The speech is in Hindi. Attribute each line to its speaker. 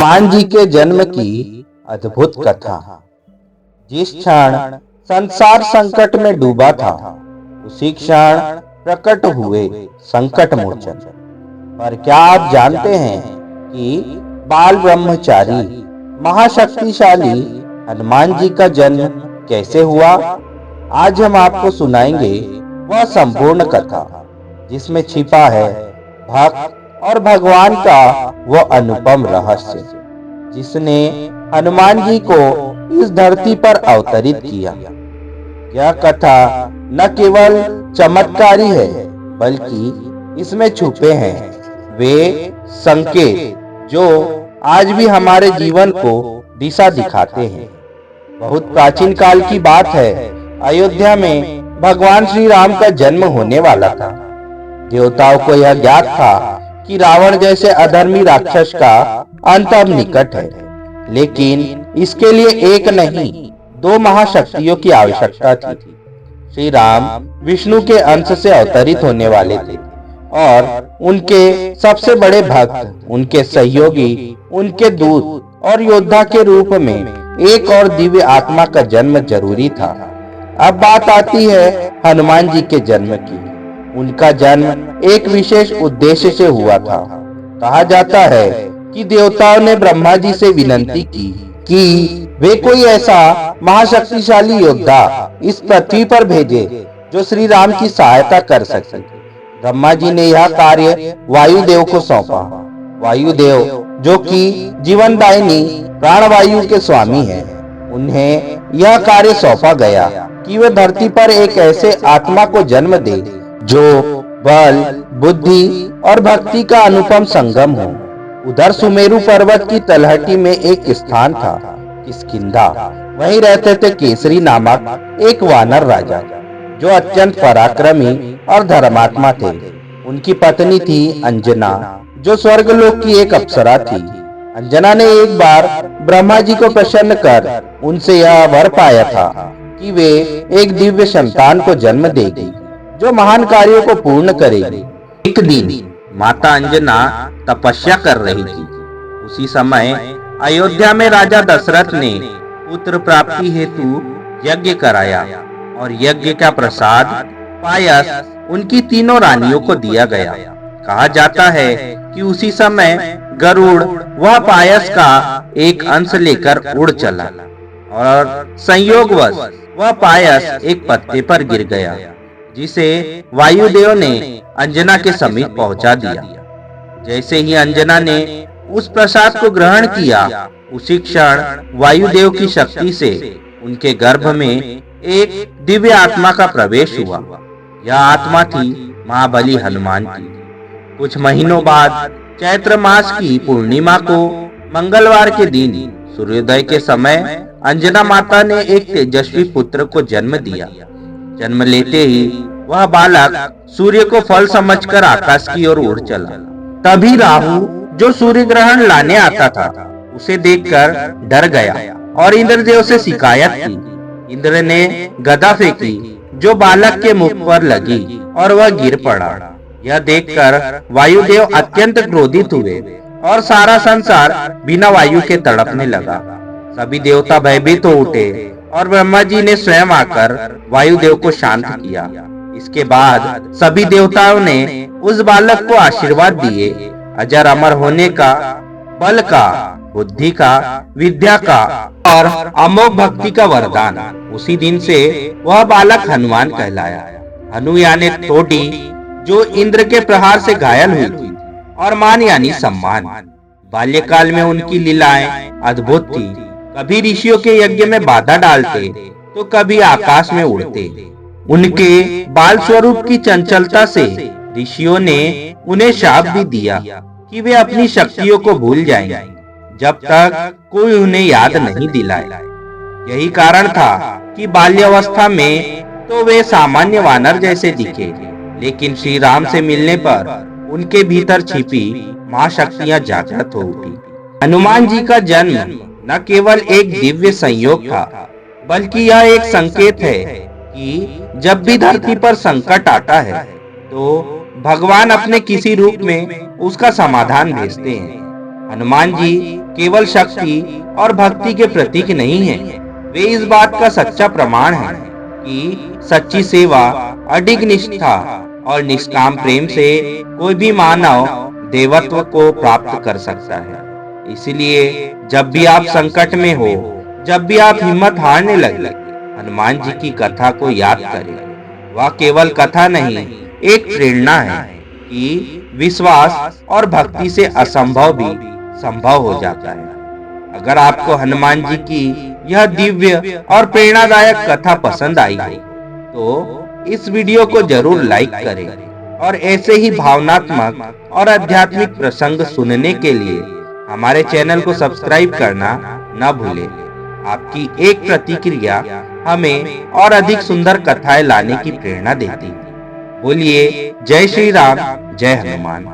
Speaker 1: हनुमान जी के जन्म की अद्भुत कथा। जिस क्षण संसार संकट में डूबा था, उसी क्षण प्रकट हुए संकट मोचन। पर क्या आप जानते हैं कि बाल ब्रह्मचारी महाशक्तिशाली हनुमान जी का जन्म कैसे हुआ? आज हम आपको सुनाएंगे वह संपूर्ण कथा, जिसमें छिपा है भक्त और भगवान का वह अनुपम रहस्य, जिसने हनुमान जी को इस धरती पर अवतरित किया। यह कथा न केवल चमत्कारी है, बल्कि इसमें छुपे हैं वे संकेत जो आज भी हमारे जीवन को दिशा दिखाते हैं। बहुत प्राचीन काल की बात है। अयोध्या में भगवान श्री राम का जन्म होने वाला था। देवताओं को यह ज्ञात था कि रावण जैसे अधर्मी राक्षस का अंत अब निकट है, लेकिन इसके लिए एक नहीं, दो महाशक्तियों की आवश्यकता थी। श्री राम विष्णु के अंश से अवतरित होने वाले थे और उनके सबसे बड़े भक्त, उनके सहयोगी, उनके दूत और योद्धा के रूप में एक और दिव्य आत्मा का जन्म जरूरी था। अब बात आती है हनुमान जी के जन्म की। उनका जन्म एक विशेष उद्देश्य से हुआ था। कहा जाता है कि देवताओं ने ब्रह्मा जी से विनती की कि वे कोई ऐसा महाशक्तिशाली योद्धा इस पृथ्वी पर भेजे जो श्री राम की सहायता कर सके। ब्रह्मा जी ने यह कार्य वायुदेव को सौंपा। वायुदेव, जो कि जीवनदायिनी प्राणवायु के स्वामी हैं, उन्हें यह कार्य सौंपा गया कि वे धरती पर एक ऐसे आत्मा को जन्म दे जो बल, बुद्धि और भक्ति का अनुपम संगम हो। उधर सुमेरु पर्वत की तलहटी में एक स्थान था, किष्किंधा। वहीं रहते थे केसरी नामक एक वानर राजा, जो अत्यंत पराक्रमी और धर्मात्मा थे। उनकी पत्नी थी अंजना, जो स्वर्गलोक की एक अप्सरा थी। अंजना ने एक बार ब्रह्मा जी को प्रसन्न कर उनसे यह वर पाया था कि वे एक दिव्य संतान को जन्म देगी जो महान कार्यों को पूर्ण करेगी। एक दिन माता अंजना तपस्या कर रही थी। उसी समय अयोध्या में राजा दशरथ ने पुत्र प्राप्ति हेतु यज्ञ कराया और यज्ञ का प्रसाद पायस उनकी तीनों रानियों को दिया गया। कहा जाता है कि उसी समय गरुड़ वह पायस का एक अंश लेकर उड़ चला और संयोगवश वह पायस एक पत्ते पर गिर गया, जिसे वायुदेव ने अंजना के समीप पहुंचा दिया। जैसे ही अंजना ने उस प्रसाद को ग्रहण किया, उसी क्षण वायुदेव की शक्ति से उनके गर्भ में एक दिव्य आत्मा का प्रवेश हुआ। यह आत्मा थी महाबली हनुमान की। कुछ महीनों बाद चैत्र मास की पूर्णिमा को मंगलवार के दिन सूर्योदय के समय अंजना माता ने एक तेजस्वी पुत्र को जन्म दिया। जन्म लेते ही वह बालक सूर्य को फल समझकर आकाश की ओर उड़ चला। तभी राहु, जो सूर्य ग्रहण लाने आता था, उसे देखकर डर गया और इंद्रदेव से शिकायत की। इंद्र ने गदा फेंकी, जो बालक के मुख पर लगी और वह गिर पड़ा। यह देखकर वायुदेव अत्यंत क्रोधित हुए और सारा संसार बिना वायु के तड़पने लगा। सभी देवता भयभीत हो उठे और ब्रह्मा जी ने स्वयं आकर वायुदेव को शांत किया। इसके बाद सभी देवताओं ने उस बालक को आशीर्वाद दिए, अजर अमर होने का, बल का, बुद्धि का, विद्या का और अमोघ भक्ति का वरदान। उसी दिन से वह बालक हनुमान कहलाया। हनु यानी ठोडी, जो इंद्र के प्रहार से घायल हुई थी, और मान यानी सम्मान। बाल्यकाल में उनकी लीलाएं अद्भुत थी। कभी ऋषियों के यज्ञ में बाधा डालते तो कभी आकाश में उड़ते। उनके बाल स्वरूप की चंचलता से ऋषियों ने उन्हें शाप भी दिया कि वे अपनी शक्तियों को भूल जाएंगे जब तक कोई उन्हें याद नहीं दिलाए। यही कारण था कि बाल्यावस्था में तो वे सामान्य वानर जैसे दिखे, लेकिन श्री राम से मिलने पर उनके भीतर छिपी महाशक्तियां जागृत हो उठी। हनुमान जी का जन्म न केवल एक दिव्य संयोग था, बल्कि यह एक संकेत है कि जब भी धरती पर संकट आता है, तो भगवान अपने किसी रूप में उसका समाधान भेजते हैं। हनुमान जी केवल शक्ति और भक्ति के प्रतीक नहीं हैं, वे इस बात का सच्चा प्रमाण हैं कि सच्ची सेवा, अडिग निष्ठा और निष्काम प्रेम से कोई भी मानव देवत्व को प्राप्त कर सकता है। इसलिए जब भी आप संकट में हो, जब भी आप हिम्मत हारने लगे, हनुमान जी की कथा को याद करें। वह केवल कथा नहीं, एक प्रेरणा है कि विश्वास और भक्ति से असंभव भी संभव हो जाता है। अगर आपको हनुमान जी की यह दिव्य और प्रेरणादायक कथा पसंद आई हो, तो इस वीडियो को जरूर लाइक करें और ऐसे ही भावनात्मक और आध्यात्मिक प्रसंग सुनने के लिए हमारे चैनल को सब्सक्राइब करना न भूलें। आपकी एक प्रतिक्रिया हमें और अधिक सुंदर कथाएं लाने की प्रेरणा देती है। बोलिए जय श्री राम, जय हनुमान।